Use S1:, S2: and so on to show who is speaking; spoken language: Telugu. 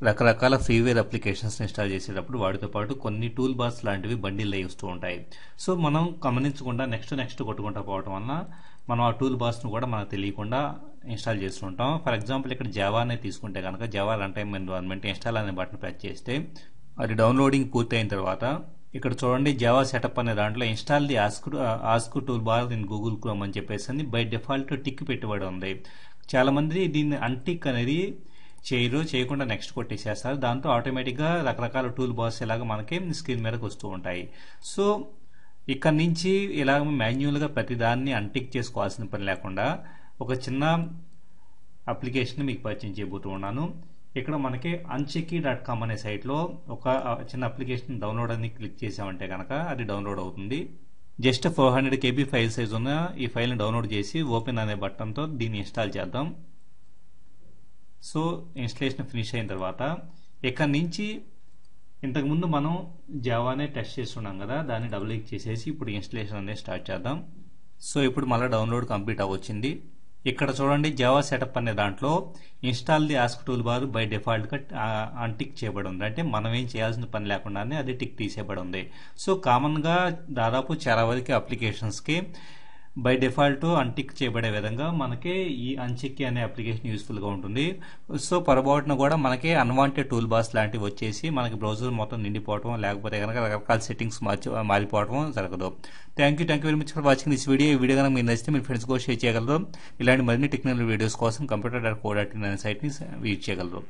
S1: రకరకాల ఫ్రీవేర్ అప్లికేషన్స్ ఇన్స్టాల్ చేసేటప్పుడు వాటితో పాటు కొన్ని టూల్ బార్స్ లాంటివి బండిల్ అయి వస్తూ ఉంటాయి. సో మనం గమనించకుండా నెక్స్ట్ కొట్టుకుంటా పోవడం వల్ల మనం ఆ టూల్ బార్స్ను కూడా మనకు తెలియకుండా ఇన్స్టాల్ చేస్తుంటాం. ఫర్ ఎగ్జాంపుల్ ఇక్కడ జావానే తీసుకుంటే కనుక Java run time environment install అనే బటన్ ప్రెస్ చేస్తే అది డౌన్లోడింగ్ పూర్తయిన తర్వాత ఇక్కడ చూడండి జావా సెటప్ అనే దాంట్లో install the ask tool bar in Google chrome అని చెప్పేసి బై డిఫాల్ట్ టిక్ పెట్టుబడి ఉంది. చాలా మంది దీన్ని అన్టిక్ అనేది చేయకుండా నెక్స్ట్ కొట్టేసేస్తారు. దాంతో ఆటోమేటిక్గా రకరకాల టూల్ బార్స్ ఇలాగ మనకి స్క్రీన్ మీదకి వస్తూ ఉంటాయి. సో ఇక్కడ నుంచి ఇలాగ మాన్యువల్గా ప్రతిదాన్ని అన్టిక్ చేసుకోవాల్సిన పని లేకుండా ఒక చిన్న అప్లికేషన్ మీకు పరిచయం చేయబోతూ ఉన్నాను. ఇక్కడ మనకి unchecky.com అనే సైట్లో ఒక చిన్న అప్లికేషన్ డౌన్లోడ్ అని క్లిక్ చేసామంటే కనుక అది డౌన్లోడ్ అవుతుంది. జస్ట్ 400 KB ఫైల్ సైజ్ ఉన్న ఈ ఫైల్ని డౌన్లోడ్ చేసి ఓపెన్ అనే బటన్తో దీన్ని ఇన్స్టాల్ చేద్దాం. సో ఇన్స్టలేషన్ ఫినిష్ అయిన తర్వాత ఇక్కడ నుంచి ఇంతకుముందు మనం జావానే టెస్ట్ చేస్తున్నాం కదా, దాన్ని డబుల్ క్లిక్ చేసేసి ఇప్పుడు ఇన్స్టలేషన్ అనేది స్టార్ట్ చేద్దాం. సో ఇప్పుడు మళ్ళీ డౌన్లోడ్ కంప్లీట్ అవ్వచ్చింది. ఇక్కడ చూడండి జావా సెటప్ అనే దాంట్లో install the ask tool bar by డిఫాల్ట్గా అన్టిక్ చేయబడి ఉంది. అంటే మనం ఏం చేయాల్సిన పని లేకుండానే అది టిక్ తీసేయబడి ఉంది. సో కామన్గా దాదాపు చాలా వరకు అప్లికేషన్స్కి బై డిఫాల్ట్ అన్టిక్ చేయబడే విధంగా మనకి ఈ అన్చెక్ అనే అప్లికేషన్ యూస్ఫుల్గా ఉంటుంది. సో పొరపాటున కూడా మనకి అన్వాంటెడ్ టూల్ బార్స్ లాంటివి వచ్చేసి మనకి బ్రౌజర్ మొత్తం నిండిపోవడం లేకపోతే కనుక రకరకాల సెట్టింగ్స్ మారిపోవడం జరగదు. Thank you very much for watching this video. ఈ వీడియో కనుక మీరు నచ్చితే మీ ఫ్రెండ్స్ కూడా షేర్ చేయగలరు. ఇలాంటి మరిన్ని టెక్నికల్ వీడియోస్ కోసం computer.co.in అనే సైట్ని విజిట్ చేయగలరు.